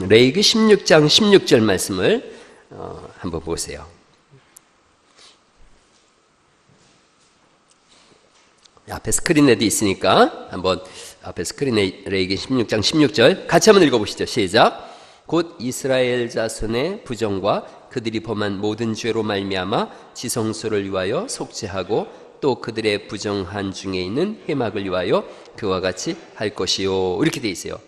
레위기 16장 16절 말씀을 한번 보세요. 앞에 스크린에도 있으니까 한번 앞에 스크린에 레위기 16장 16절 같이 한번 읽어보시죠. 시작. 곧 이스라엘 자손의 부정과 그들이 범한 모든 죄로 말미암아 지성소를 위하여 속죄하고 또 그들의 부정한 중에 있는 회막을 위하여 그와 같이 할 것이요. 이렇게 돼 있어요.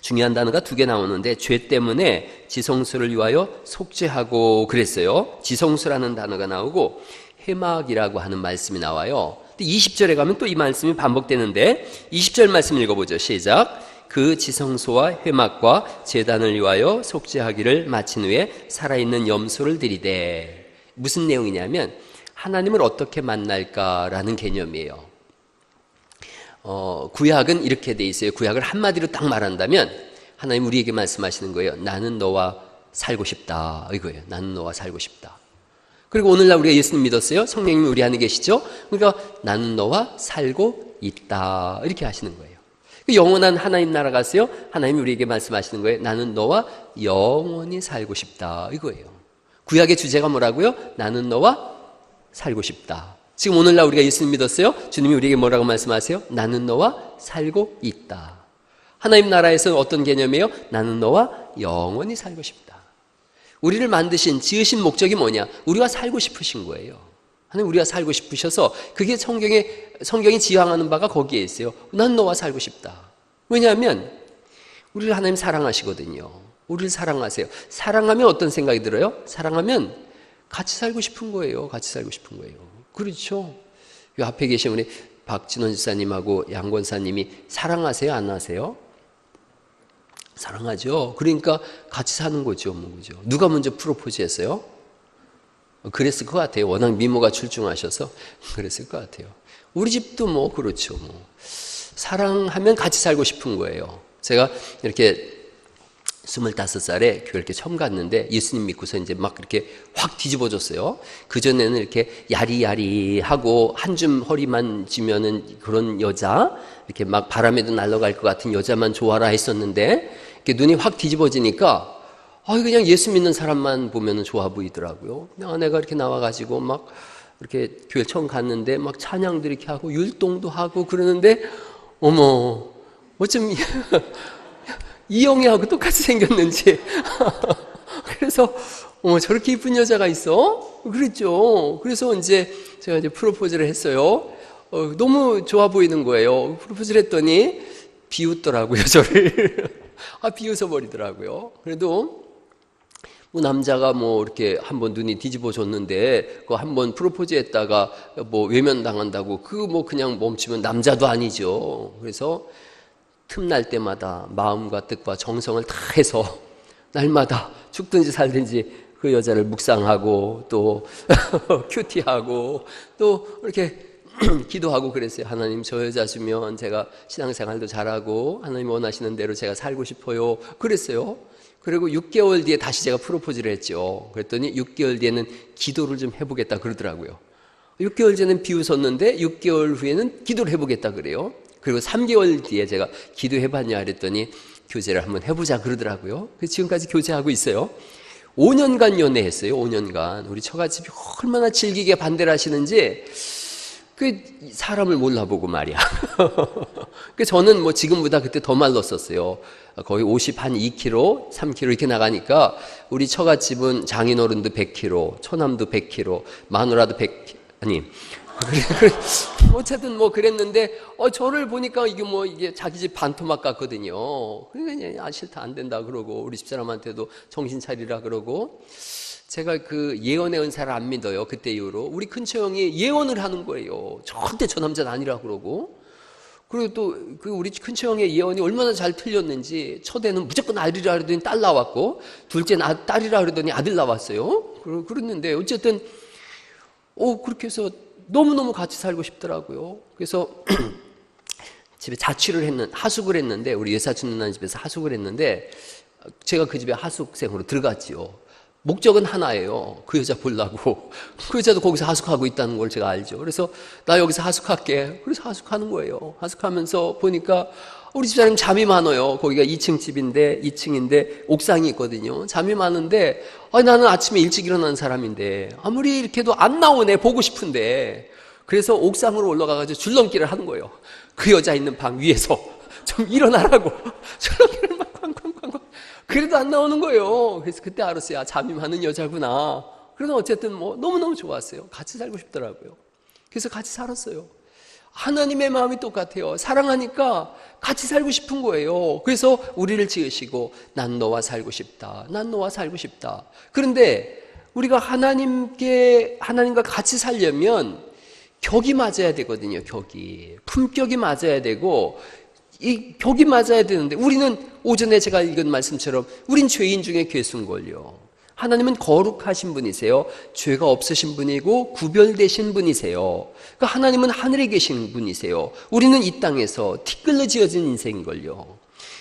중요한 단어가 두 개 나오는데 죄 때문에 지성소를 위하여 속죄하고 그랬어요. 지성소라는 단어가 나오고 회막이라고 하는 말씀이 나와요. 20절에 가면 또 이 말씀이 반복되는데 20절 말씀 읽어보죠. 시작. 그 지성소와 회막과 제단을 위하여 속죄하기를 마친 후에 살아있는 염소를 드리되. 무슨 내용이냐면 하나님을 어떻게 만날까라는 개념이에요. 구약은 이렇게 돼 있어요. 구약을 한마디로 딱 말한다면 하나님 우리에게 말씀하시는 거예요. 나는 너와 살고 싶다 이거예요. 나는 너와 살고 싶다. 그리고 오늘날 우리가 예수님 믿었어요. 성령님이 우리 안에 계시죠. 그러니까 나는 너와 살고 있다 이렇게 하시는 거예요. 영원한 하나님 나라 갔어요. 하나님이 우리에게 말씀하시는 거예요. 나는 너와 영원히 살고 싶다 이거예요. 구약의 주제가 뭐라고요? 나는 너와 살고 싶다. 지금 오늘날 우리가 예수님 믿었어요. 주님이 우리에게 뭐라고 말씀하세요? 나는 너와 살고 있다. 하나님 나라에서는 어떤 개념이에요? 나는 너와 영원히 살고 싶다. 우리를 만드신 지으신 목적이 뭐냐? 우리가 살고 싶으신 거예요. 하나님 우리가 살고 싶으셔서 그게 성경이 지향하는 바가 거기에 있어요. 난 너와 살고 싶다. 왜냐하면 우리를 하나님 사랑하시거든요. 우리를 사랑하세요. 사랑하면 어떤 생각이 들어요? 사랑하면 같이 살고 싶은 거예요. 같이 살고 싶은 거예요. 그렇죠? 이 앞에 계신 우리 박진원 지사님하고 양 권사님이 사랑하세요? 안 하세요? 사랑하죠. 그러니까 같이 사는 거죠. 그죠? 누가 먼저 프로포즈 했어요? 그랬을 것 같아요. 워낙 미모가 출중하셔서 그랬을 것 같아요. 우리 집도 뭐 그렇죠. 사랑하면 같이 살고 싶은 거예요. 제가 이렇게 25살에 교회 이렇게 처음 갔는데 예수님 믿고서 이제 막 이렇게 확 뒤집어졌어요. 그전에는 이렇게 야리야리하고 한 줌 허리만 지면은 그런 여자, 이렇게 막 바람에도 날아갈 것 같은 여자만 좋아라 했었는데 이렇게 눈이 확 뒤집어지니까 그냥 예수 믿는 사람만 보면 좋아 보이더라고요. 아내가 이렇게 나와가지고 막 이렇게 교회 처음 갔는데 막 찬양도 이렇게 하고 율동도 하고 그러는데 어머 어쩜 이영애하고 똑같이 생겼는지 그래서 저렇게 이쁜 여자가 있어? 그랬죠. 그래서 이제 제가 이제 프로포즈를 했어요. 너무 좋아 보이는 거예요. 프로포즈를 했더니 비웃더라고요, 저를. 비웃어 버리더라고요. 그래도 남자가 이렇게 한번 눈이 뒤집어졌는데 그 한번 프로포즈 했다가 외면당한다고 그냥 멈추면 남자도 아니죠. 그래서 틈날 때마다 마음과 뜻과 정성을 다 해서 날마다 죽든지 살든지 그 여자를 묵상하고 또 큐티하고 또 이렇게 기도하고 그랬어요. 하나님 저 여자 주면 제가 신앙생활도 잘하고 하나님 원하시는 대로 제가 살고 싶어요. 그랬어요. 그리고 6개월 뒤에 다시 제가 프로포즈를 했죠. 그랬더니 6개월 뒤에는 기도를 좀 해보겠다 그러더라고요. 6개월 전에는 비웃었는데 6개월 후에는 기도를 해보겠다 그래요. 그리고 3개월 뒤에 제가 기도해봤냐 그랬더니 교제를 한번 해보자 그러더라고요. 그래서 지금까지 교제하고 있어요. 5년간 연애했어요. 5년간. 우리 처갓집이 얼마나 질기게 반대를 하시는지 그 사람을 몰라보고 말이야. 저는 지금보다 그때 더 말랐었어요. 거의 52kg, 3kg 이렇게 나가니까 우리 처갓집은 장인어른도 100kg, 처남도 100kg, 마누라도 100kg, 아니 어쨌든 그랬는데 저를 보니까 이게 자기 집 반토막 같거든요. 그러니까 싫다 안 된다 그러고 우리 집사람한테도 정신 차리라 그러고 제가 그 예언의 은사를 안 믿어요. 그때 이후로 우리 큰처 형이 예언을 하는 거예요. 절대 저 남자는 아니라 그러고 그리고 또 그 우리 큰처 형의 예언이 얼마나 잘 틀렸는지 첫애는 무조건 아들이라 그러더니 딸 나왔고 둘째는 딸이라 그러더니 아들 나왔어요. 그랬는데 어쨌든 그렇게 해서 너무너무 같이 살고 싶더라고요. 그래서 집에 하숙을 했는데 우리 여사친 누나 집에서 하숙을 했는데 제가 그 집에 하숙생으로 들어갔지요. 목적은 하나예요. 그 여자 보려고. 그 여자도 거기서 하숙하고 있다는 걸 제가 알죠. 그래서 나 여기서 하숙할게. 그래서 하숙하는 거예요. 하숙하면서 보니까 우리 집사님 잠이 많아요. 거기가 2층 집인데 2층인데 옥상이 있거든요. 잠이 많은데 나는 아침에 일찍 일어나는 사람인데 아무리 이렇게 해도 안 나오네. 보고 싶은데. 그래서 옥상으로 올라가가지고 줄넘기를 하는 거예요. 그 여자 있는 방 위에서 좀 일어나라고 줄넘기를 막 쾅쾅쾅쾅. 그래도 안 나오는 거예요. 그래서 그때 알았어요. 잠이 많은 여자구나. 그래서 어쨌든 너무너무 좋았어요. 같이 살고 싶더라고요. 그래서 같이 살았어요. 하나님의 마음이 똑같아요. 사랑하니까 같이 살고 싶은 거예요. 그래서 우리를 지으시고 난 너와 살고 싶다. 난 너와 살고 싶다. 그런데 우리가 하나님과 같이 살려면 격이 맞아야 되거든요. 격이. 품격이 맞아야 되고 이 격이 맞아야 되는데 우리는 오전에 제가 읽은 말씀처럼 우린 죄인 중에 괴수인걸요. 하나님은 거룩하신 분이세요. 죄가 없으신 분이고 구별되신 분이세요. 그러니까 하나님은 하늘에 계신 분이세요. 우리는 이 땅에서 티끌로 지어진 인생인걸요.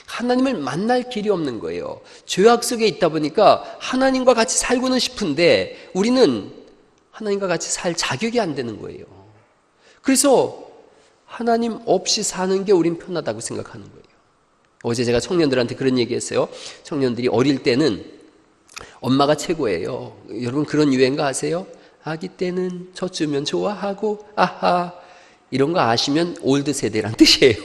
하나님을 만날 길이 없는 거예요. 죄악 속에 있다 보니까 하나님과 같이 살고는 싶은데 우리는 하나님과 같이 살 자격이 안 되는 거예요. 그래서 하나님 없이 사는 게 우린 편하다고 생각하는 거예요. 어제 제가 청년들한테 그런 얘기했어요. 청년들이 어릴 때는 엄마가 최고예요. 여러분 그런 유행가 아세요? 아기 때는 젖주면 좋아하고 아하 이런 거 아시면 올드 세대란 뜻이에요.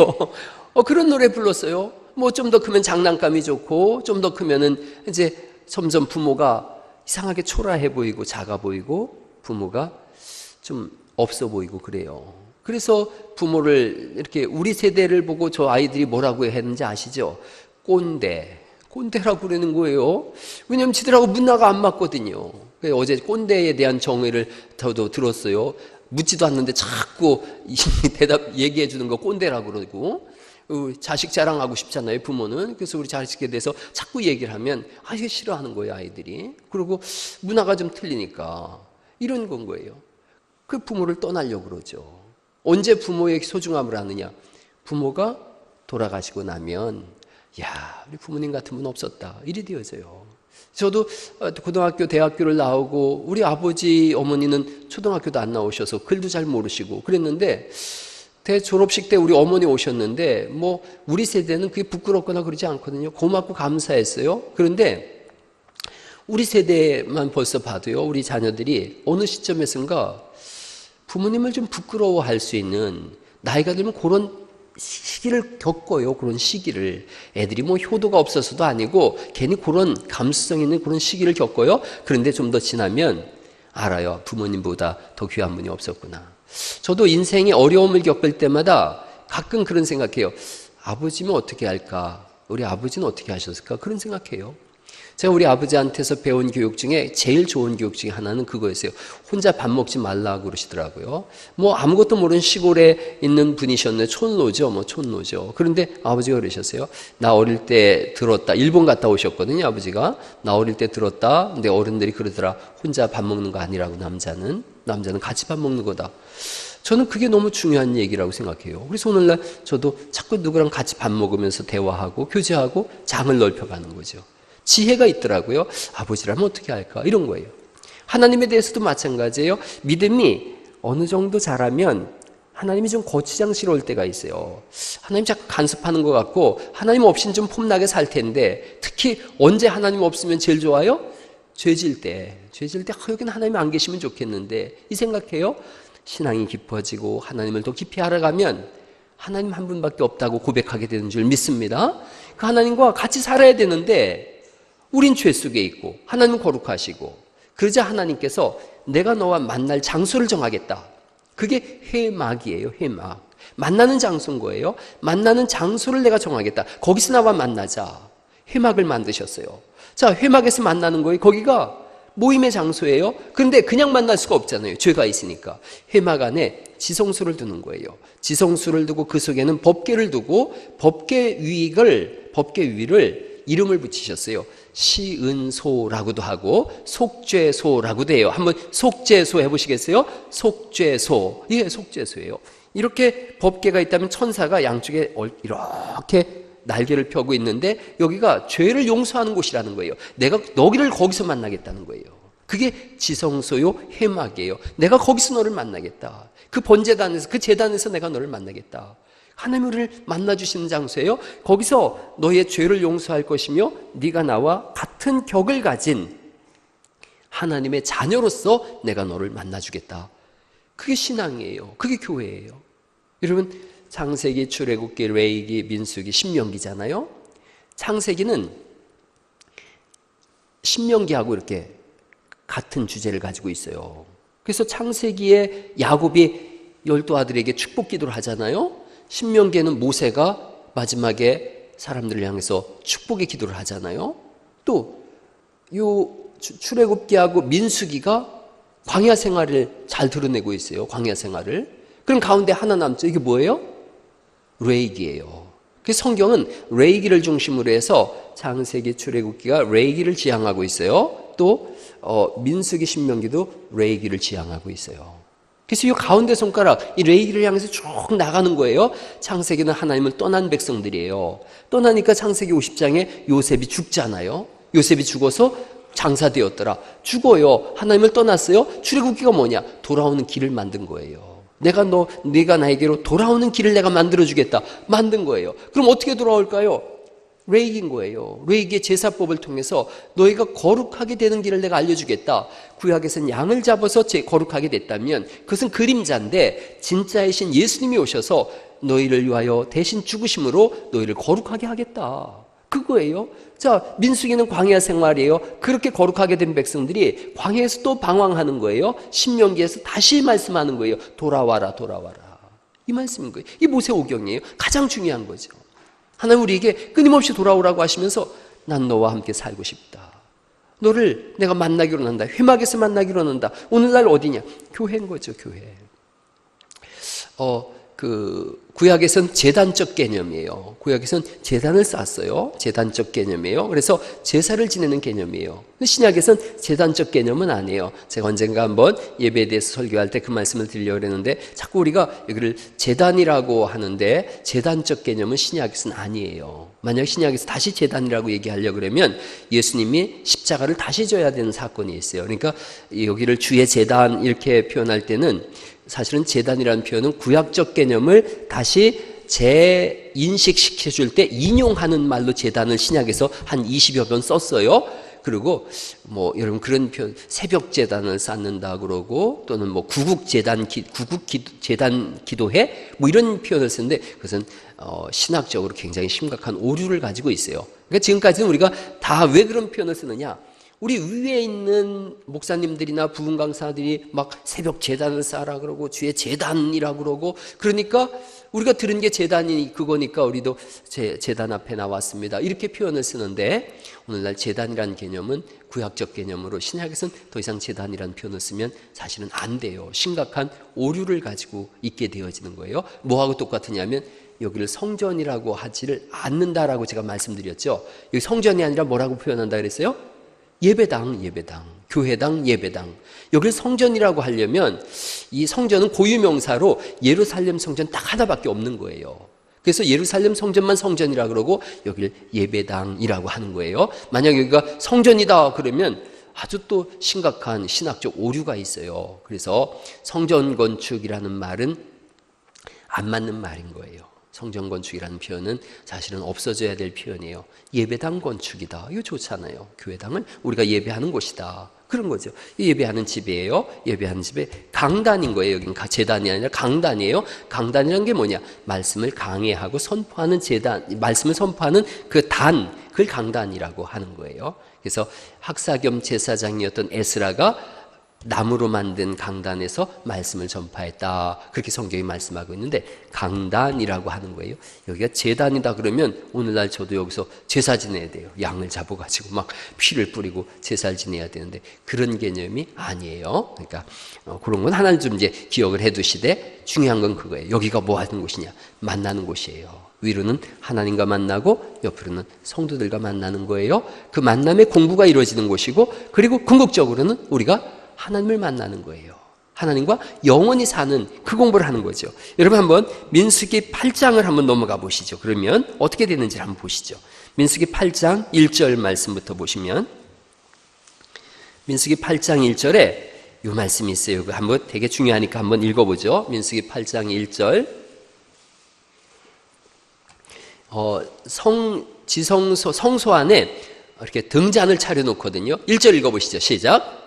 그런 노래 불렀어요. 좀 더 크면 장난감이 좋고 좀 더 크면은 이제 점점 부모가 이상하게 초라해 보이고 작아 보이고 부모가 좀 없어 보이고 그래요. 그래서 부모를 이렇게 우리 세대를 보고 저 아이들이 뭐라고 했는지 아시죠? 꼰대라고 그러는 거예요. 왜냐하면 지들하고 문화가 안 맞거든요. 어제 꼰대에 대한 정의를 저도 들었어요. 묻지도 않는데 자꾸 대답 얘기해 주는 거 꼰대라고 그러고 자식 자랑하고 싶잖아요. 부모는. 그래서 우리 자식에 대해서 자꾸 얘기를 하면 이게 싫어하는 거예요. 아이들이. 그리고 문화가 좀 틀리니까 이런 건 거예요. 그 부모를 떠나려고 그러죠. 언제 부모의 소중함을 아느냐? 부모가 돌아가시고 나면 우리 부모님 같은 분 없었다. 이리 되어져요. 저도 고등학교, 대학교를 나오고 우리 아버지, 어머니는 초등학교도 안 나오셔서 글도 잘 모르시고 그랬는데 대졸업식 때 우리 어머니 오셨는데 우리 세대는 그게 부끄럽거나 그러지 않거든요. 고맙고 감사했어요. 그런데 우리 세대만 벌써 봐도요. 우리 자녀들이 어느 시점에선가 부모님을 좀 부끄러워할 수 있는 나이가 들면 그런 시기를 겪어요. 그런 시기를. 애들이 효도가 없어서도 아니고 괜히 그런 감수성 있는 그런 시기를 겪어요. 그런데 좀 더 지나면 알아요. 부모님보다 더 귀한 분이 없었구나. 저도 인생의 어려움을 겪을 때마다 가끔 그런 생각해요. 아버지면 어떻게 할까? 우리 아버지는 어떻게 하셨을까? 그런 생각해요. 제가 우리 아버지한테서 배운 교육 중에 제일 좋은 교육 중에 하나는 그거였어요. 혼자 밥 먹지 말라고 그러시더라고요. 아무것도 모르는 시골에 있는 분이셨네. 촌노죠. 촌노죠. 그런데 아버지가 그러셨어요. 나 어릴 때 들었다. 일본 갔다 오셨거든요. 아버지가. 나 어릴 때 들었다. 근데 어른들이 그러더라. 혼자 밥 먹는 거 아니라고 남자는 같이 밥 먹는 거다. 저는 그게 너무 중요한 얘기라고 생각해요. 그래서 오늘날 저도 자꾸 누구랑 같이 밥 먹으면서 대화하고 교제하고 장을 넓혀가는 거죠. 지혜가 있더라고요. 아버지라면 어떻게 할까? 이런 거예요. 하나님에 대해서도 마찬가지예요. 믿음이 어느 정도 자라면 하나님이 좀 고추장스러울 때가 있어요. 하나님 자꾸 간섭하는 것 같고 하나님 없이는 좀 폼나게 살 텐데 특히 언제 하나님 없으면 제일 좋아요? 죄질 때 여기는 하나님이 안 계시면 좋겠는데 이 생각해요. 신앙이 깊어지고 하나님을 더 깊이 알아가면 하나님 한 분밖에 없다고 고백하게 되는 줄 믿습니다. 그 하나님과 같이 살아야 되는데 우린 죄 속에 있고 하나님은 거룩하시고 그러자 하나님께서 내가 너와 만날 장소를 정하겠다. 그게 회막이에요. 회막. 만나는 장소인 거예요. 만나는 장소를 내가 정하겠다. 거기서 나와 만나자. 회막을 만드셨어요. 자, 회막에서 만나는 거예요. 거기가 모임의 장소예요. 그런데 그냥 만날 수가 없잖아요. 죄가 있으니까. 회막 안에 지성소를 두는 거예요. 지성소를 두고 그 속에는 법궤를 두고 법궤 위를 이름을 붙이셨어요. 시은소라고도 하고 속죄소라고도 해요. 한번 속죄소 해보시겠어요? 속죄소. 예, 속죄소예요. 이렇게 법궤가 있다면 천사가 양쪽에 이렇게 날개를 펴고 있는데 여기가 죄를 용서하는 곳이라는 거예요. 내가 너희를 거기서 만나겠다는 거예요. 그게 지성소요 회막이에요. 내가 거기서 너를 만나겠다. 그 번제단에서 그 제단에서 내가 너를 만나겠다. 하나님이 우리를 만나주시는 장소예요. 거기서 너의 죄를 용서할 것이며 네가 나와 같은 격을 가진 하나님의 자녀로서 내가 너를 만나주겠다. 그게 신앙이에요. 그게 교회예요. 여러분, 창세기, 출애굽기, 레위기, 민수기, 신명기잖아요. 창세기는 신명기하고 이렇게 같은 주제를 가지고 있어요. 그래서 창세기에 야곱이 12아들에게 축복 기도를 하잖아요. 신명기에는 모세가 마지막에 사람들을 향해서 축복의 기도를 하잖아요. 또 요 출애굽기하고 민수기가 광야 생활을 잘 드러내고 있어요. 광야 생활을. 그럼 가운데 하나 남죠. 이게 뭐예요? 레위기예요. 그래서 성경은 레위기를 중심으로 해서 창세기, 출애굽기가 레위기를 지향하고 있어요. 또 민수기, 신명기도 레위기를 지향하고 있어요. 그래서 이 가운데 손가락, 이 레위기를 향해서 쭉 나가는 거예요. 창세기는 하나님을 떠난 백성들이에요. 떠나니까 창세기 50장에 요셉이 죽잖아요. 요셉이 죽어서 장사되었더라. 죽어요. 하나님을 떠났어요. 출애굽기가 뭐냐? 돌아오는 길을 만든 거예요. 네가 나에게로 돌아오는 길을 내가 만들어주겠다. 만든 거예요. 그럼 어떻게 돌아올까요? 레위기인 거예요. 레위기의 제사법을 통해서 너희가 거룩하게 되는 길을 내가 알려주겠다. 구약에서는 양을 잡아서 거룩하게 됐다면 그것은 그림자인데 진짜이신 예수님이 오셔서 너희를 위하여 대신 죽으심으로 너희를 거룩하게 하겠다. 그거예요. 자, 민수기는 광야 생활이에요. 그렇게 거룩하게 된 백성들이 광야에서 또 방황하는 거예요. 신명기에서 다시 말씀하는 거예요. 돌아와라, 돌아와라. 이 말씀인 거예요. 이 모세오경이에요. 가장 중요한 거죠. 하나님 우리에게 끊임없이 돌아오라고 하시면서 난 너와 함께 살고 싶다. 너를 내가 만나기로 한다. 회막에서 만나기로 한다. 오늘날 어디냐? 교회인 거죠, 교회. 구약에선 제단적 개념이에요. 구약에선 제단을 쌓았어요. 제단적 개념이에요. 그래서 제사를 지내는 개념이에요. 신약에선 제단적 개념은 아니에요. 제가 언젠가 한번 예배에 대해서 설교할 때 그 말씀을 드리려고 했는데 자꾸 우리가 여기를 제단이라고 하는데 제단적 개념은 신약에서는 아니에요. 만약 신약에서 다시 제단이라고 얘기하려고 그러면 예수님이 십자가를 다시 져야 되는 사건이 있어요. 그러니까 여기를 주의 제단 이렇게 표현할 때는 사실은 제단이라는 표현은 구약적 개념을 다시 재인식시켜줄 때 인용하는 말로 제단을 신약에서 한 20여 번 썼어요. 그리고 여러분 그런 표현, 새벽 제단을 쌓는다 그러고 또는 구국 제단 기도회 이런 표현을 쓰는데 그것은 신학적으로 굉장히 심각한 오류를 가지고 있어요. 그러니까 지금까지는 우리가 다 왜 그런 표현을 쓰느냐? 우리 위에 있는 목사님들이나 부흥 강사들이 막 새벽 제단을 쌓으라 그러고 주의 제단이라고 그러고 그러니까 우리가 들은 게 제단이 그거니까 우리도 제단 앞에 나왔습니다. 이렇게 표현을 쓰는데 오늘날 제단이라는 개념은 구약적 개념으로 신약에서는 더 이상 제단이라는 표현을 쓰면 사실은 안 돼요. 심각한 오류를 가지고 있게 되어지는 거예요. 뭐하고 똑같으냐면 여기를 성전이라고 하지를 않는다라고 제가 말씀드렸죠. 여기 성전이 아니라 뭐라고 표현한다 그랬어요? 예배당, 교회당, 예배당. 여기를 성전이라고 하려면 이 성전은 고유명사로 예루살렘 성전 딱 하나밖에 없는 거예요. 그래서 예루살렘 성전만 성전이라 그러고 여기를 예배당이라고 하는 거예요. 만약 여기가 성전이다 그러면 아주 또 심각한 신학적 오류가 있어요. 그래서 성전 건축이라는 말은 안 맞는 말인 거예요. 성전 건축이라는 표현은 사실은 없어져야 될 표현이에요. 예배당 건축이다. 이거 좋잖아요. 교회당은 우리가 예배하는 곳이다. 그런 거죠. 예배하는 집이에요. 예배하는 집에 강단인 거예요. 여기는 제단이 아니라 강단이에요. 강단이라는 게 뭐냐? 말씀을 강해하고 선포하는 제단, 말씀을 선포하는 그걸 강단이라고 하는 거예요. 그래서 학사 겸 제사장이었던 에스라가 나무로 만든 강단에서 말씀을 전파했다. 그렇게 성경이 말씀하고 있는데 강단이라고 하는 거예요. 여기가 제단이다 그러면 오늘날 저도 여기서 제사 지내야 돼요. 양을 잡아가지고 막 피를 뿌리고 제사를 지내야 되는데 그런 개념이 아니에요. 그러니까 그런 건 하나를 좀 이제 기억을 해두시되 중요한 건 그거예요. 여기가 뭐 하는 곳이냐? 만나는 곳이에요. 위로는 하나님과 만나고 옆으로는 성도들과 만나는 거예요. 그 만남의 공부가 이루어지는 곳이고 그리고 궁극적으로는 우리가 하나님을 만나는 거예요. 하나님과 영원히 사는 그 공부를 하는 거죠. 여러분 한번 민수기 8장을 한번 넘어가 보시죠. 그러면 어떻게 되는지 한번 보시죠. 민수기 8장 1절 말씀부터 보시면 민수기 8장 1절에 이 말씀이 있어요. 한번 되게 중요하니까 한번 읽어보죠. 민수기 8장 1절 성소 안에 이렇게 등잔을 차려놓거든요. 1절 읽어보시죠. 시작.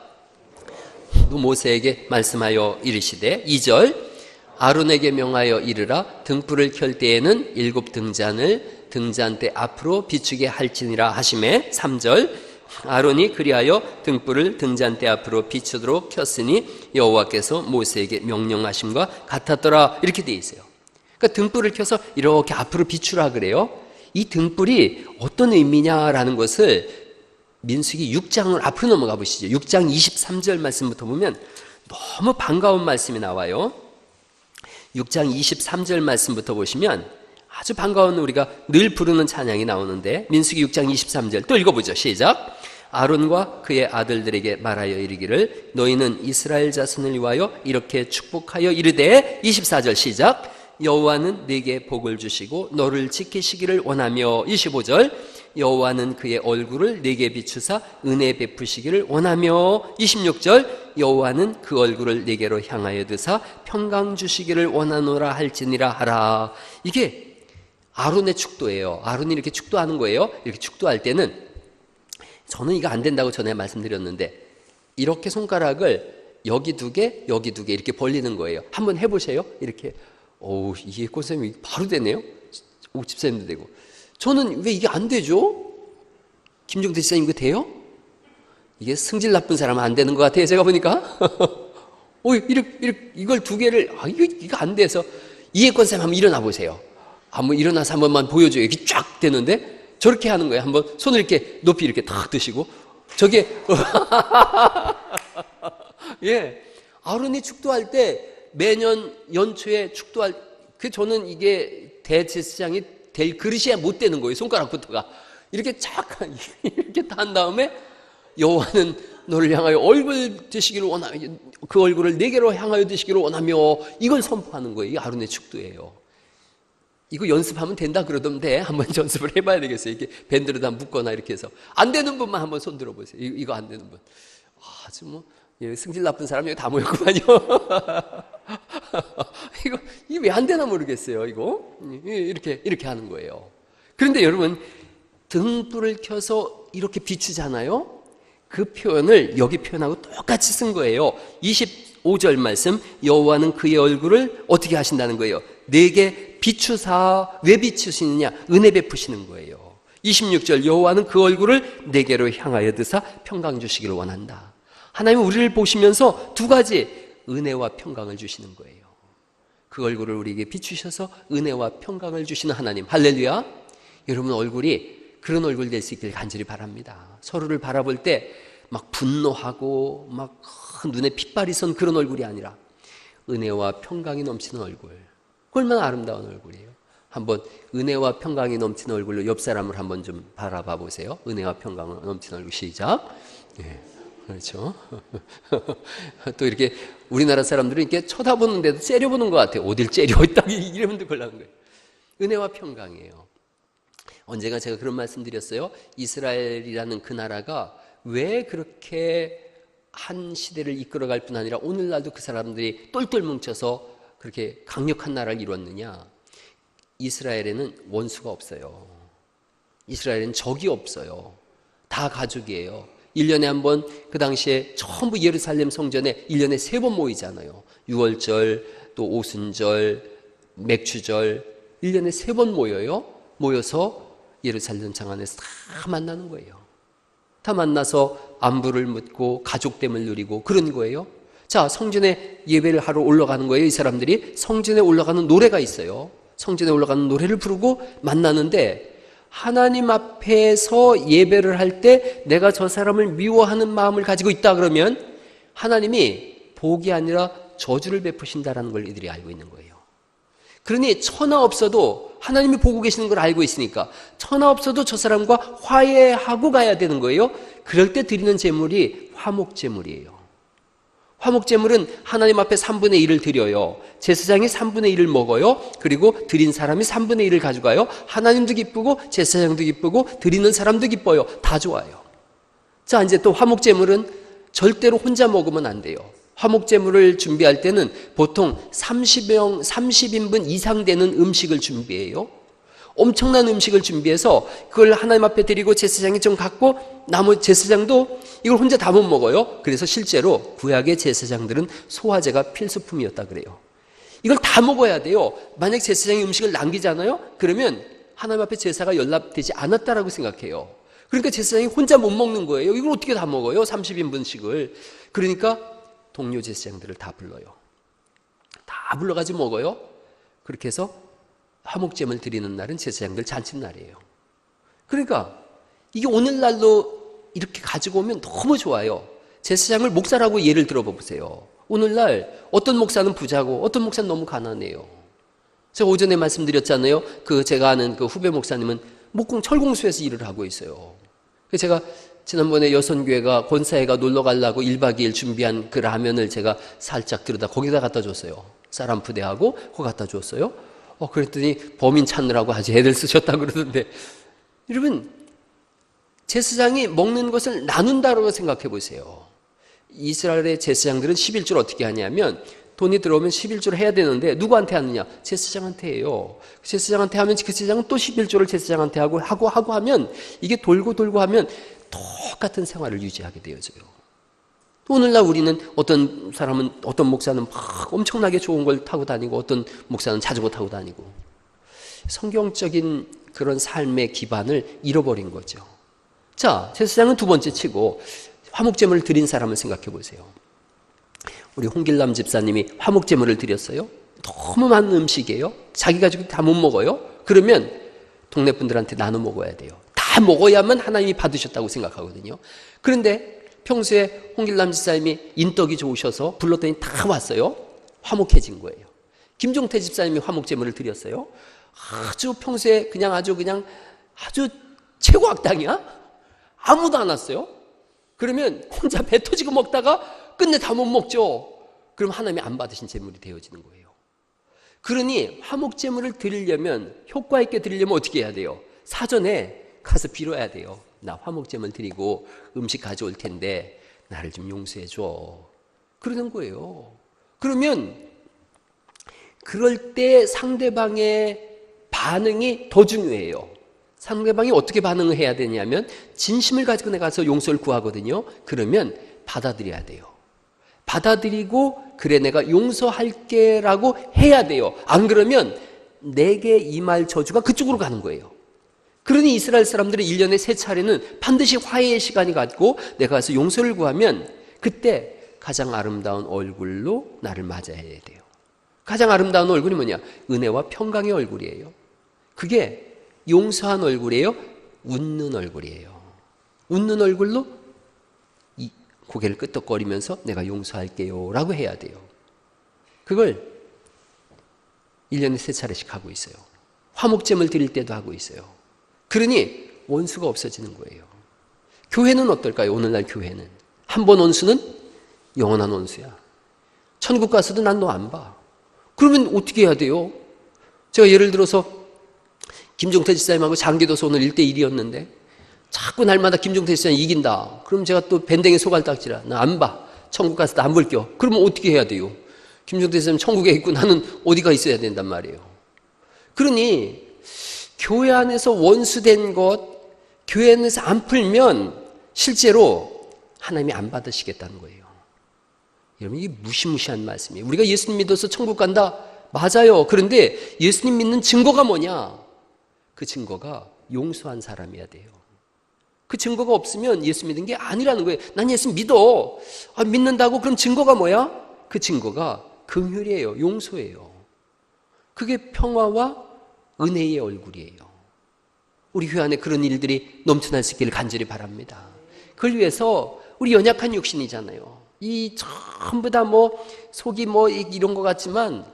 모세에게 말씀하여 이르시되 2절 아론에게 명하여 이르라 등불을 켤 때에는 7 등잔을 등잔대 앞으로 비추게 할지니라 하시매 3절 아론이 그리하여 등불을 등잔대 앞으로 비추도록 켰으니 여호와께서 모세에게 명령하심과 같았더라 이렇게 돼 있어요. 그러니까 등불을 켜서 이렇게 앞으로 비추라 그래요. 이 등불이 어떤 의미냐라는 것을 민수기 6장을 앞으로 넘어가 보시죠. 6장 23절 말씀부터 보면 너무 반가운 말씀이 나와요. 6장 23절 말씀부터 보시면 아주 반가운 우리가 늘 부르는 찬양이 나오는데 민수기 6장 23절 또 읽어보죠. 시작. 아론과 그의 아들들에게 말하여 이르기를 너희는 이스라엘 자손을 위하여 이렇게 축복하여 이르되 24절 시작. 여호와는 네게 복을 주시고 너를 지키시기를 원하며 25절 여호와는 그의 얼굴을 네게 비추사 은혜 베푸시기를 원하며 26절 여호와는 그 얼굴을 네게로 향하여 드사 평강 주시기를 원하노라 할지니라 하라. 이게 아론의 축도예요. 아론이 이렇게 축도하는 거예요. 이렇게 축도할 때는 저는 이거 안 된다고 전에 말씀드렸는데 이렇게 손가락을 여기 2개 여기 2개 이렇게 벌리는 거예요. 한번 해보세요. 이렇게 이게 꽃샘이 바로 되네요. 집사님도 되고. 저는 왜 이게 안 되죠? 김종대 집사님 이거 돼요? 이게 승질 나쁜 사람은 안 되는 것 같아요. 제가 보니까. 이걸 2개를, 이거 안 돼서. 이해권 쌤 한번 일어나 보세요. 한번 일어나서 한 번만 보여줘요. 이게 쫙 되는데 저렇게 하는 거예요. 한번 손을 이렇게 높이 이렇게 탁 드시고. 저게, 예. 아론이 축도할 때 매년 연초에 축도할 저는 이게 대제사장이 될 그릇이 못 되는 거예요. 손가락부터가 이렇게 착한 이렇게 한 다음에 여호와는 너를 향하여 얼굴 드시기를 원하며 그 얼굴을 네게로 향하여 드시기를 원하며 이걸 선포하는 거예요. 이 아론의 축도예요. 이거 연습하면 된다 그러던데 한번 연습을 해봐야 되겠어요. 이렇게 밴드로다 묶거나 이렇게 해서 안 되는 분만 한번 손 들어보세요. 이거 안 되는 분 아주 뭐 승질 나쁜 사람이 여기 다 모였구만요. 이게 왜 안 되나 모르겠어요. 이거 이렇게 하는 거예요. 그런데 여러분 등불을 켜서 이렇게 비추잖아요. 그 표현을 여기 표현하고 똑같이 쓴 거예요. 25절 말씀 여호와는 그의 얼굴을 어떻게 하신다는 거예요? 내게 비추사. 왜 비추시느냐? 은혜 베푸시는 거예요. 26절 여호와는 그 얼굴을 내게로 향하여 드사 평강 주시기를 원한다. 하나님은 우리를 보시면서 2가지 은혜와 평강을 주시는 거예요. 그 얼굴을 우리에게 비추셔서 은혜와 평강을 주시는 하나님. 할렐루야. 여러분 얼굴이 그런 얼굴 될 수 있길 간절히 바랍니다. 서로를 바라볼 때 막 분노하고 막 눈에 핏발이 선 그런 얼굴이 아니라 은혜와 평강이 넘치는 얼굴. 얼마나 아름다운 얼굴이에요. 한번 은혜와 평강이 넘치는 얼굴로 옆 사람을 한번 좀 바라봐 보세요. 은혜와 평강이 넘치는 얼굴 시작. 예. 그렇죠. 또 이렇게 우리나라 사람들은 이렇게 쳐다보는데도 째려보는 것 같아요. 어딜 째려 딱 이러면 걸라는 거예요. 은혜와 평강이에요. 언젠가 제가 그런 말씀 드렸어요. 이스라엘이라는 그 나라가 왜 그렇게 한 시대를 이끌어갈 뿐 아니라 오늘날도 그 사람들이 똘똘 뭉쳐서 그렇게 강력한 나라를 이뤘느냐. 이스라엘에는 원수가 없어요. 이스라엘에는 적이 없어요. 다 가족이에요. 1년에 한 번 그 당시에 전부 예루살렘 성전에 1년에 3번 모이잖아요. 6월절, 또 오순절, 맥추절 1년에 3번 모여요. 모여서 예루살렘 장 안에서 다 만나는 거예요. 다 만나서 안부를 묻고 가족됨을 누리고 그런 거예요. 자, 성전에 예배를 하러 올라가는 거예요. 이 사람들이 성전에 올라가는 노래가 있어요. 성전에 올라가는 노래를 부르고 만나는데 하나님 앞에서 예배를 할 때 내가 저 사람을 미워하는 마음을 가지고 있다 그러면 하나님이 복이 아니라 저주를 베푸신다라는 걸 이들이 알고 있는 거예요. 그러니 천하 없어도 하나님이 보고 계시는 걸 알고 있으니까 천하 없어도 저 사람과 화해하고 가야 되는 거예요. 그럴 때 드리는 제물이 화목제물이에요. 화목제물은 하나님 앞에 3분의 1을 드려요. 제사장이 3분의 1을 먹어요. 그리고 드린 사람이 3분의 1을 가져가요. 하나님도 기쁘고 제사장도 기쁘고 드리는 사람도 기뻐요. 다 좋아요. 자, 이제 또 화목제물은 절대로 혼자 먹으면 안 돼요. 화목제물을 준비할 때는 보통 30인분 이상 되는 음식을 준비해요. 엄청난 음식을 준비해서 그걸 하나님 앞에 드리고 제사장이 좀 갖고 나머지 제사장도 이걸 혼자 다 못 먹어요. 그래서 실제로 구약의 제사장들은 소화제가 필수품이었다 그래요. 이걸 다 먹어야 돼요. 만약 제사장이 음식을 남기잖아요. 그러면 하나님 앞에 제사가 연락되지 않았다라고 생각해요. 그러니까 제사장이 혼자 못 먹는 거예요. 이걸 어떻게 다 먹어요? 30인분씩을. 그러니까 동료 제사장들을 다 불러요. 다 불러가지고 먹어요. 그렇게 해서 화목제물 드리는 날은 제사장들 잔칫날이에요. 그러니까 이게 오늘날로 이렇게 가지고 오면 너무 좋아요. 제사장을 목사라고 예를 들어보세요. 오늘날 어떤 목사는 부자고 어떤 목사는 너무 가난해요. 제가 오전에 말씀드렸잖아요. 제가 아는 그 후배 목사님은 철공소에서 일을 하고 있어요. 제가 지난번에 여선교회가 권사회가 놀러 가려고 1박 2일 준비한 그 라면을 제가 살짝 들여다 거기다 갖다 줬어요. 쌀한 푸대하고 그거 갖다 줬어요. 그랬더니 범인 찾느라고 아주 애들 쓰셨다 그러던데, 여러분 제사장이 먹는 것을 나눈다고 생각해 보세요. 이스라엘의 제사장들은 11조를 어떻게 하냐면 돈이 들어오면 11조를 해야 되는데 누구한테 하느냐? 제사장한테 해요. 제사장한테 하면 그 제사장은 또 11조를 제사장한테 하고 하면 이게 돌고 하면 똑같은 생활을 유지하게 되어져요. 오늘날 우리는 어떤 사람은, 어떤 목사는 막 엄청나게 좋은 걸 타고 다니고 어떤 목사는 자전거 타고 다니고, 성경적인 그런 삶의 기반을 잃어버린 거죠. 자, 제사장은 두 번째 치고 화목제물을 드린 사람을 생각해 보세요. 우리 홍길남 집사님이 화목제물을 드렸어요. 너무 많은 음식이에요. 자기 가족이 다 못 먹어요. 그러면 동네 분들한테 나눠 먹어야 돼요. 다 먹어야만 하나님이 받으셨다고 생각하거든요. 그런데 평소에 홍길남 집사님이 인덕이 좋으셔서 불렀더니 다 왔어요. 화목해진 거예요. 김종태 집사님이 화목제물을 드렸어요. 아주 평소에 아주 최고 악당이야? 아무도 안 왔어요. 그러면 혼자 배 터지고 먹다가 끝내 다 못 먹죠. 그럼 하나님이 안 받으신 제물이 되어지는 거예요. 그러니 화목제물을 드리려면, 효과 있게 드리려면 어떻게 해야 돼요? 사전에 가서 빌어야 돼요. 나 화목제물 드리고 음식 가져올 텐데 나를 좀 용서해 줘. 그러는 거예요. 그러면 그럴 때 상대방의 반응이 더 중요해요. 상대방이 어떻게 반응을 해야 되냐면 진심을 가지고 내가 가서 용서를 구하거든요. 그러면 받아들여야 돼요. 받아들이고 그래 내가 용서할게 라고 해야 돼요. 안 그러면 내게 임할 저주가 그쪽으로 가는 거예요. 그러니 이스라엘 사람들은 1년에 3차례는 반드시 화해의 시간이 갖고 내가 가서 용서를 구하면 그때 가장 아름다운 얼굴로 나를 맞아야 돼요. 가장 아름다운 얼굴이 뭐냐? 은혜와 평강의 얼굴이에요. 그게 용서한 얼굴이에요? 웃는 얼굴이에요. 웃는 얼굴로 이 고개를 끄덕거리면서 내가 용서할게요 라고 해야 돼요. 그걸 1년에 3차례씩 하고 있어요. 화목제물 드릴 때도 하고 있어요. 그러니 원수가 없어지는 거예요. 교회는 어떨까요? 오늘날 교회는 한 번 원수는 영원한 원수야. 천국 가서도 난 너 안 봐. 그러면 어떻게 해야 돼요? 제가 예를 들어서 김종태 집사님하고 장기도서 오늘 1대1이었는데 자꾸 날마다 김종태 집사님 이긴다. 그럼 제가 또 밴댕이 소갈딱지라. 나 안 봐. 천국 가서도 안 볼게요. 그러면 어떻게 해야 돼요? 김종태 집사님 천국에 있고 나는 어디가 있어야 된단 말이에요. 그러니 교회 안에서 원수된 것, 교회 안에서 안 풀면 실제로 하나님이 안 받으시겠다는 거예요. 여러분, 이게 무시무시한 말씀이에요. 우리가 예수님 믿어서 천국 간다? 맞아요. 그런데 예수님 믿는 증거가 뭐냐? 그 증거가 용서한 사람이어야 돼요. 그 증거가 없으면 예수 믿은 게 아니라는 거예요. 난 예수 믿어. 믿는다고? 그럼 증거가 뭐야? 그 증거가 긍휼이에요. 용서예요. 그게 평화와 은혜의 얼굴이에요. 우리 교회 안에 그런 일들이 넘쳐날 수 있기를 간절히 바랍니다. 그걸 위해서 우리 연약한 육신이잖아요. 이 전부 다 속이 이런 것 같지만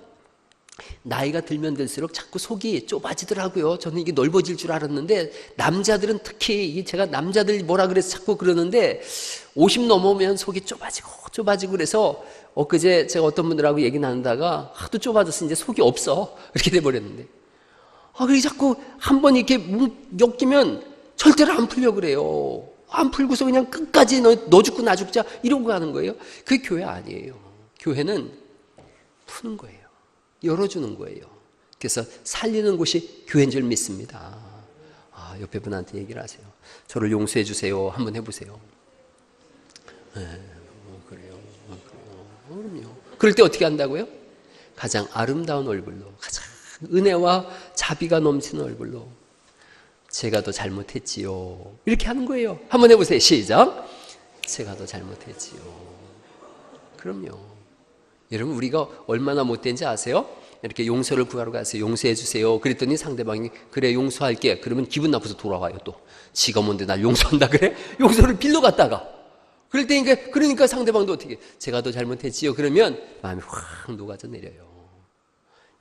나이가 들면 들수록 자꾸 속이 좁아지더라고요. 저는 이게 넓어질 줄 알았는데 남자들은 특히 제가 남자들 뭐라 그래서 자꾸 그러는데 50 넘으면 속이 좁아지고 그래서 엊그제 제가 어떤 분들하고 얘기 나누다가 하도 좁아져서 이제 속이 없어 이렇게 돼버렸는데 그게 자꾸 한번 이렇게 엮이면 절대로 안 풀려고 그래요. 안 풀고서 그냥 끝까지 너 죽고 나 죽자 이러고 가는 거예요. 그게 교회 아니에요. 교회는 푸는 거예요. 열어주는 거예요. 그래서 살리는 곳이 교회인 줄 믿습니다. 옆에 분한테 얘기를 하세요. 저를 용서해 주세요. 한번 해보세요. 그래요. 그럼요. 그럴 때 어떻게 한다고요? 가장 아름다운 얼굴로, 가장 은혜와 자비가 넘치는 얼굴로, 제가 더 잘못했지요. 이렇게 하는 거예요. 한번 해보세요. 시작. 제가 더 잘못했지요. 그럼요. 여러분, 우리가 얼마나 못된지 아세요? 이렇게 용서를 구하러 가세요. 용서해 주세요. 그랬더니 상대방이 그래 용서할게. 그러면 기분 나빠서 돌아와요. 또 지가 뭔데 날 용서한다 그래? 용서를 빌려 갔다가 그럴 때 그러니까 상대방도 어떻게 제가 더 잘못했지요. 그러면 마음이 확 녹아져 내려요.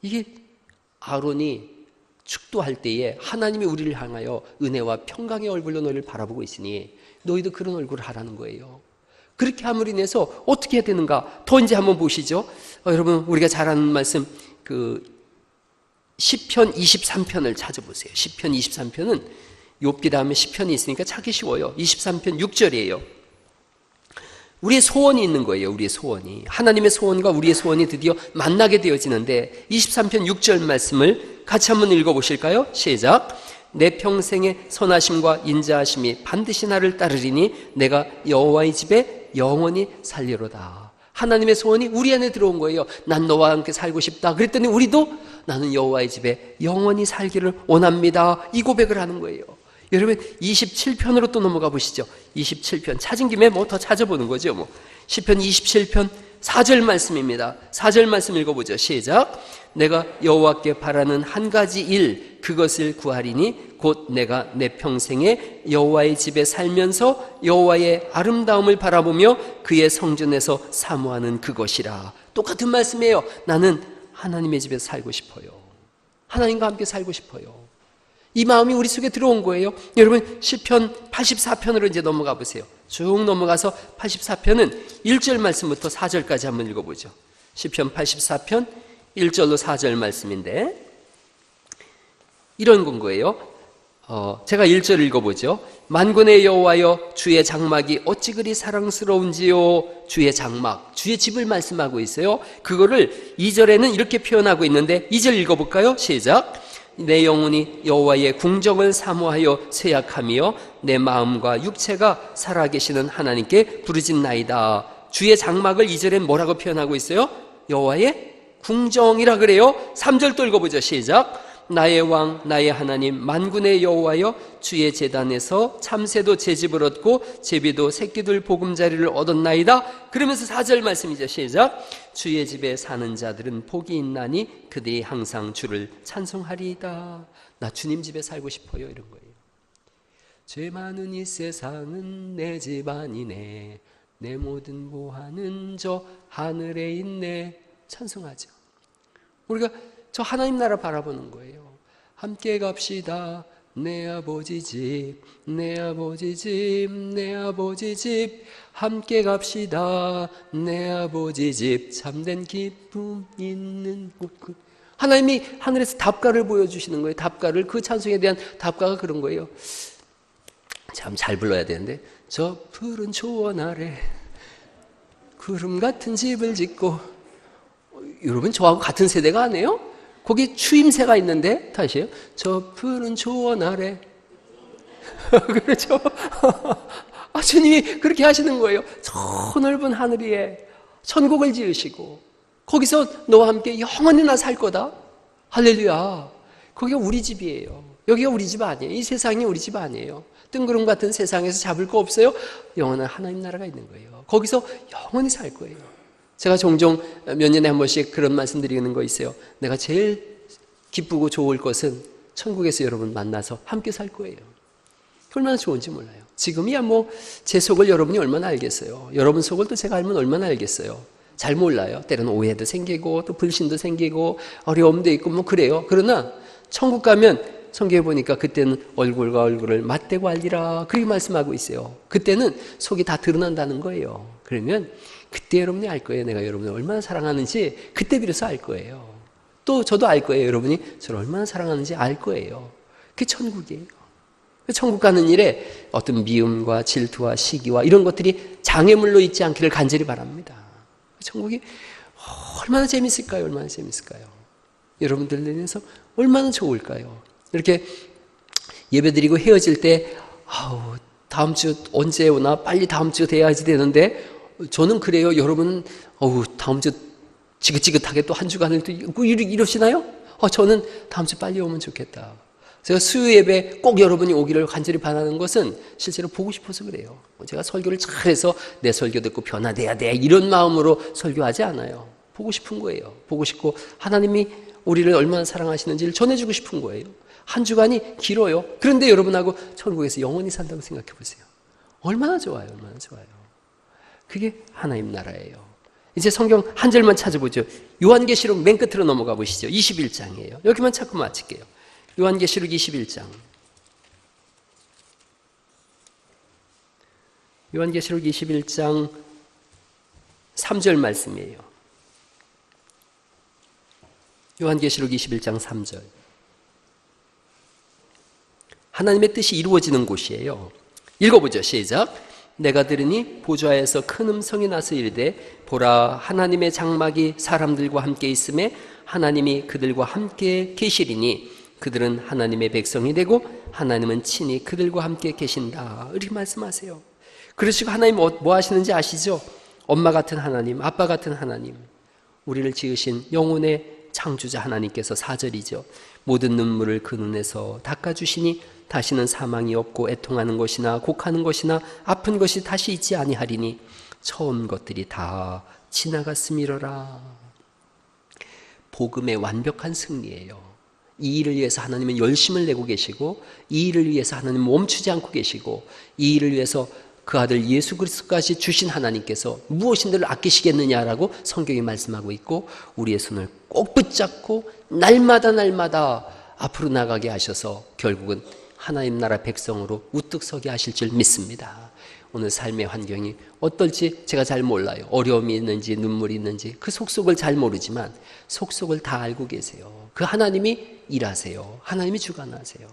이게 아론이 축도할 때에 하나님이 우리를 향하여 은혜와 평강의 얼굴로 너희를 바라보고 있으니 너희도 그런 얼굴을 하라는 거예요. 그렇게 함으로 인해서 어떻게 해야 되는가? 더 이제 한번 보시죠. 여러분, 우리가 잘 아는 말씀, 시편 23편을 찾아보세요. 시편 23편은 욥기 다음에 시편이 있으니까 찾기 쉬워요. 23편 6절이에요. 우리의 소원이 있는 거예요. 우리의 소원이. 하나님의 소원과 우리의 소원이 드디어 만나게 되어지는데 23편 6절 말씀을 같이 한번 읽어보실까요? 시작. 내 평생의 선하심과 인자하심이 반드시 나를 따르리니 내가 여호와의 집에 영원히 살리로다. 하나님의 소원이 우리 안에 들어온 거예요. 난 너와 함께 살고 싶다. 그랬더니 우리도 나는 여호와의 집에 영원히 살기를 원합니다. 이 고백을 하는 거예요. 여러분 27편으로 또 넘어가 보시죠. 27편 찾은 김에 뭐 더 찾아보는 거죠. 시편 27편 4절 말씀입니다. 4절 말씀 읽어보죠. 시작. 내가 여호와께 바라는 한 가지 일 그것을 구하리니 곧 내가 내 평생에 여호와의 집에 살면서 여호와의 아름다움을 바라보며 그의 성전에서 사모하는 그것이라. 똑같은 말씀이에요. 나는 하나님의 집에서 살고 싶어요. 하나님과 함께 살고 싶어요. 이 마음이 우리 속에 들어온 거예요. 여러분 시편 84편으로 이제 넘어가 보세요. 쭉 넘어가서 84편은 1절 말씀부터 4절까지 한번 읽어보죠. 시편 84편 1절로 4절 말씀인데 이런 건 거예요. 제가 1절 읽어보죠. 만군의 여호와여 주의 장막이 어찌 그리 사랑스러운지요. 주의 장막, 주의 집을 말씀하고 있어요. 그거를 2절에는 이렇게 표현하고 있는데 2절 읽어볼까요? 시작. 내 영혼이 여호와의 궁정을 사모하여 쇠약하며 내 마음과 육체가 살아계시는 하나님께 부르짖나이다. 주의 장막을 2절엔 뭐라고 표현하고 있어요? 여호와의 궁정이라 그래요. 3절 또 읽어보죠. 시작. 나의 왕 나의 하나님 만군의 여호와여 주의 제단에서 참새도 제 집을 얻고 제비도 새끼들 보금자리를 얻었나이다. 그러면서 4절 말씀이죠. 시작. 주의 집에 사는 자들은 복이 있나니 그들이 항상 주를 찬송하리이다. 나 주님 집에 살고 싶어요. 이런 거예요. 죄 많은 이 세상은 내 집 아니네. 내 모든 보화는 저 하늘에 있네. 찬송하죠. 우리가 저 하나님 나라 바라보는 거예요. 함께 갑시다. 내 아버지 집, 내 아버지 집, 내 아버지 집. 함께 갑시다. 내 아버지 집, 참된 기쁨 있는 곳. 하나님이 하늘에서 답가를 보여주시는 거예요. 답가를, 그 찬송에 대한 답가가 그런 거예요. 참 잘 불러야 되는데 저 푸른 초원 아래 구름 같은 집을 짓고. 여러분 저하고 같은 세대가 아니에요? 거기 추임새가 있는데 다시요. 저 푸른 초원 아래. 그렇죠? 주님이 그렇게 하시는 거예요. 저 넓은 하늘 위에 천국을 지으시고 거기서 너와 함께 영원히 나 살 거다. 할렐루야. 거기가 우리 집이에요. 여기가 우리 집 아니에요. 이 세상이 우리 집 아니에요. 뜬구름 같은 세상에서 잡을 거 없어요. 영원한 하나님 나라가 있는 거예요. 거기서 영원히 살 거예요. 제가 종종 몇 년에 한 번씩 그런 말씀 드리는 거 있어요. 내가 제일 기쁘고 좋을 것은 천국에서 여러분 만나서 함께 살 거예요. 얼마나 좋은지 몰라요. 지금이야 뭐 제 속을 여러분이 얼마나 알겠어요. 여러분 속을 또 제가 알면 얼마나 알겠어요. 잘 몰라요. 때로는 오해도 생기고 또 불신도 생기고 어려움도 있고 뭐 그래요. 그러나 천국 가면 성경에 보니까 그때는 얼굴과 얼굴을 맞대고 알리라 그렇게 말씀하고 있어요. 그때는 속이 다 드러난다는 거예요. 그러면 그때 여러분이 알 거예요. 내가 여러분을 얼마나 사랑하는지 그때 비로소 알 거예요. 또 저도 알 거예요. 여러분이 저를 얼마나 사랑하는지 알 거예요. 그게 천국이에요. 천국 가는 일에 어떤 미움과 질투와 시기와 이런 것들이 장애물로 있지 않기를 간절히 바랍니다. 천국이 얼마나 재밌을까요? 얼마나 재밌을까요? 여러분들 내면서 얼마나 좋을까요? 이렇게 예배드리고 헤어질 때 다음 주 언제 오나 빨리 다음 주 돼야지 되는데 저는 그래요. 여러분은 다음 주 지긋지긋하게 또 한 주간을 또 이러시나요? 저는 다음 주 빨리 오면 좋겠다. 제가 수요 예배 꼭 여러분이 오기를 간절히 바라는 것은 실제로 보고 싶어서 그래요. 제가 설교를 잘해서 내 설교 듣고 변화돼야 돼 이런 마음으로 설교하지 않아요. 보고 싶은 거예요. 보고 싶고 하나님이 우리를 얼마나 사랑하시는지를 전해주고 싶은 거예요. 한 주간이 길어요. 그런데 여러분하고 천국에서 영원히 산다고 생각해 보세요. 얼마나 좋아요. 얼마나 좋아요. 그게 하나님 나라예요. 이제 성경 한 절만 찾아보죠. 요한계시록 맨 끝으로 넘어가 보시죠. 21장이에요. 여기만 찾고 마칠게요. 요한계시록 21장. 요한계시록 21장 3절 말씀이에요. 요한계시록 21장 3절. 하나님의 뜻이 이루어지는 곳이에요. 읽어보죠. 시작. 내가 들으니 보좌에서 큰 음성이 나서 이르되 보라 하나님의 장막이 사람들과 함께 있음에 하나님이 그들과 함께 계시리니 그들은 하나님의 백성이 되고 하나님은 친히 그들과 함께 계신다. 이렇게 말씀하세요. 그러시고 하나님 뭐 하시는지 아시죠? 엄마 같은 하나님, 아빠 같은 하나님, 우리를 지으신 영혼의 창조자 하나님께서 4절이죠. 모든 눈물을 그 눈에서 닦아주시니 다시는 사망이 없고 애통하는 것이나 곡하는 것이나 아픈 것이 다시 있지 아니하리니 처음 것들이 다 지나갔음이로라. 복음의 완벽한 승리예요. 이 일을 위해서 하나님은 열심을 내고 계시고 이 일을 위해서 하나님은 멈추지 않고 계시고 이 일을 위해서 그 아들 예수 그리스도까지 주신 하나님께서 무엇인들을 아끼시겠느냐라고 성경이 말씀하고 있고 우리의 손을 꼭 붙잡고 날마다 앞으로 나가게 하셔서 결국은 하나님 나라 백성으로 우뚝 서게 하실 줄 믿습니다. 오늘 삶의 환경이 어떨지 제가 잘 몰라요. 어려움이 있는지 눈물이 있는지 그 속속을 잘 모르지만 속속을 다 알고 계세요. 그 하나님이 일하세요. 하나님이 주관하세요.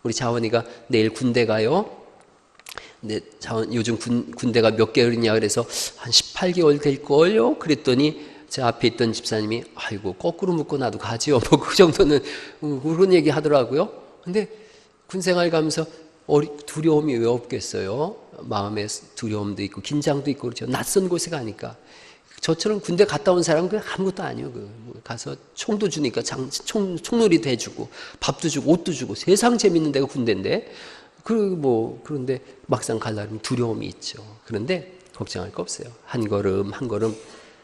우리 자원이가 내일 군대 가요. 근데 요즘 군대가 몇 개월이냐 그래서 한 18개월 될걸요? 그랬더니 제 앞에 있던 집사님이 아이고 거꾸로 묶고 나도 가지요. 뭐 그 정도는 그런 얘기 하더라고요. 근데 군생활 가면서 두려움이 왜 없겠어요? 마음에 두려움도 있고 긴장도 있고 그렇죠. 낯선 곳에 가니까. 저처럼 군대 갔다 온 사람은 그냥 아무것도 아니에요. 가서 총도 주니까 총놀이도 해주고 밥도 주고 옷도 주고 세상 재밌는 데가 군대인데 그런데 막상 가려면 두려움이 있죠. 그런데 걱정할 거 없어요. 한 걸음 한 걸음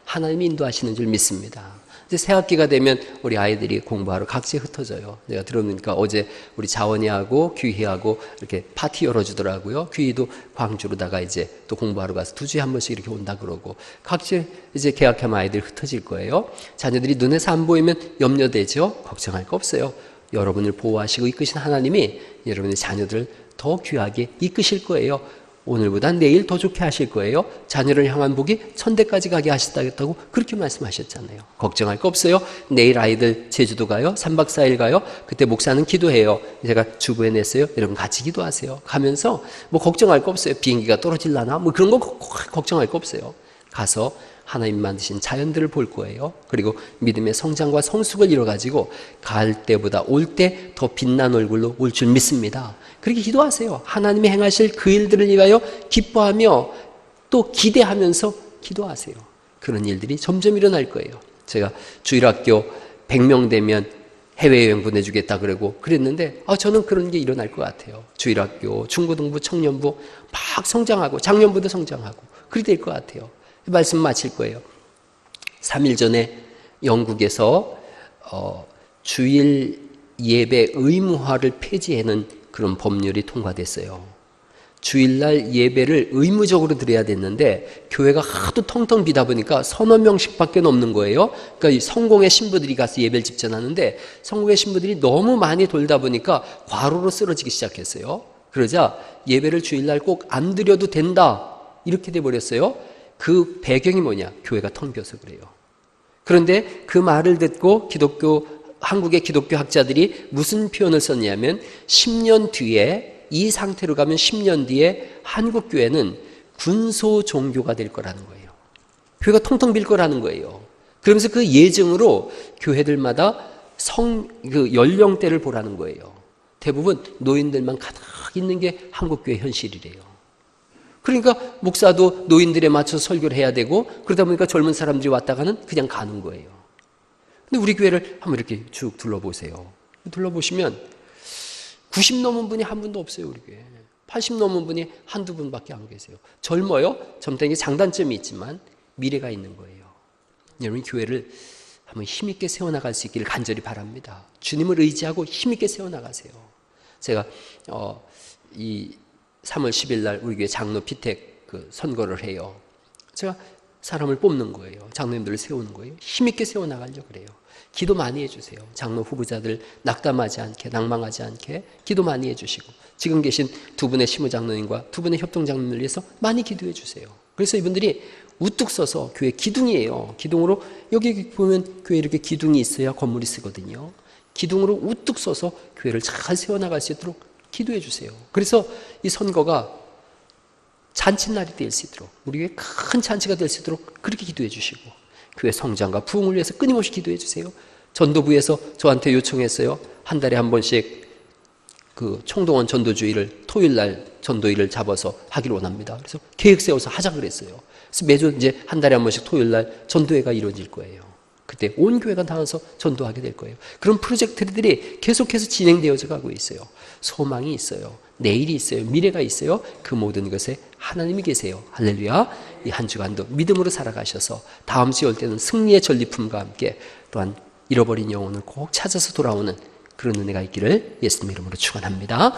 하나님이 인도하시는 줄 믿습니다. 이제 새학기가 되면 우리 아이들이 공부하러 각지에 흩어져요. 내가 들어보니까 어제 우리 자원이하고 귀희하고 이렇게 파티 열어주더라고요. 귀희도 광주로다가 이제 또 공부하러 가서 2주에 한 번씩 이렇게 온다 그러고 각지에 이제 개학하면 아이들이 흩어질 거예요. 자녀들이 눈에서 안 보이면 염려되죠. 걱정할 거 없어요. 여러분을 보호하시고 이끄신 하나님이 여러분의 자녀들을 더 귀하게 이끄실 거예요. 오늘보다 내일 더 좋게 하실 거예요. 자녀를 향한 복이 천대까지 가게 하시다고 그렇게 말씀하셨잖아요. 걱정할 거 없어요. 내일 아이들 제주도 가요. 3박 4일 가요. 그때 목사는 기도해요. 제가 주부에 냈어요. 여러분 같이 기도하세요. 가면서 뭐 걱정할 거 없어요. 비행기가 떨어질라나 뭐 그런 거 걱정할 거 없어요. 가서 하나님 만드신 자연들을 볼 거예요. 그리고 믿음의 성장과 성숙을 이뤄가지고 갈 때보다 올 때 더 빛난 얼굴로 올 줄 믿습니다. 그렇게 기도하세요. 하나님이 행하실 그 일들을 위하여 기뻐하며 또 기대하면서 기도하세요. 그런 일들이 점점 일어날 거예요. 제가 주일학교 100명 되면 해외여행 보내주겠다 그랬는데 저는 그런 게 일어날 것 같아요. 주일학교, 중고등부, 청년부 막 성장하고 작년부도 성장하고 그렇게 될 것 같아요. 말씀 마칠 거예요. 3일 전에 영국에서 주일 예배 의무화를 폐지하는 그런 법률이 통과됐어요. 주일날 예배를 의무적으로 드려야 됐는데 교회가 하도 텅텅 비다 보니까 서너 명씩밖에 없는 거예요. 그러니까 성공의 신부들이 가서 예배를 집전하는데 성공의 신부들이 너무 많이 돌다 보니까 과로로 쓰러지기 시작했어요. 그러자 예배를 주일날 꼭 안 드려도 된다 이렇게 돼버렸어요. 그 배경이 뭐냐? 교회가 텅 비어서 그래요. 그런데 그 말을 듣고 한국의 기독교 학자들이 무슨 표현을 썼냐면 10년 뒤에 이 상태로 가면 10년 뒤에 한국 교회는 군소 종교가 될 거라는 거예요. 교회가 텅텅 빌 거라는 거예요. 그러면서 그 예증으로 교회들마다 그 연령대를 보라는 거예요. 대부분 노인들만 가득 있는 게 한국교회 현실이래요. 그러니까 목사도 노인들에 맞춰서 설교를 해야 되고, 그러다 보니까 젊은 사람들이 왔다가는 그냥 가는 거예요. 근데 우리 교회를 한번 이렇게 쭉 둘러보세요. 둘러보시면 90 넘은 분이 한 분도 없어요, 우리 교회. 80 넘은 분이 한두 분밖에 안 계세요. 젊어요. 젊다는 게 장단점이 있지만 미래가 있는 거예요. 여러분, 교회를 한번 힘있게 세워나갈 수 있기를 간절히 바랍니다. 주님을 의지하고 힘있게 세워나가세요. 제가 이 3월 10일 날 우리 교회 장로 피택 그 선거를 해요. 제가 사람을 뽑는 거예요. 장로님들을 세우는 거예요. 힘있게 세워나가려고 그래요. 기도 많이 해주세요. 장로 후보자들 낙담하지 않게, 낭망하지 않게 기도 많이 해주시고, 지금 계신 두 분의 시무장로님과 두 분의 협동장로님을 위해서 많이 기도해 주세요. 그래서 이분들이 우뚝 서서 교회 기둥이에요. 기둥으로, 여기 보면 교회 이렇게 기둥이 있어야 건물이 쓰거든요. 기둥으로 우뚝 서서 교회를 잘 세워나갈 수 있도록 기도해 주세요. 그래서 이 선거가 잔칫날이 될 수 있도록, 우리 교회 큰 잔치가 될 수 있도록 그렇게 기도해 주시고, 교회 성장과 부흥을 위해서 끊임없이 기도해 주세요. 전도부에서 저한테 요청했어요. 한 달에 한 번씩 그 총동원 전도주의를, 토요일 날 전도일을 잡아서 하기를 원합니다. 그래서 계획 세워서 하자 그랬어요. 그래서 매주 이제 한 달에 한 번씩 토요일 날 전도회가 이루어질 거예요. 그때 온 교회가 나와서 전도하게 될 거예요. 그런 프로젝트들이 계속해서 진행되어져 가고 있어요. 소망이 있어요. 내일이 있어요. 미래가 있어요. 그 모든 것에 하나님이 계세요. 할렐루야. 이 한 주간도 믿음으로 살아가셔서 다음 주에 올 때는 승리의 전리품과 함께 또한 잃어버린 영혼을 꼭 찾아서 돌아오는 그런 은혜가 있기를 예수님 이름으로 축원합니다.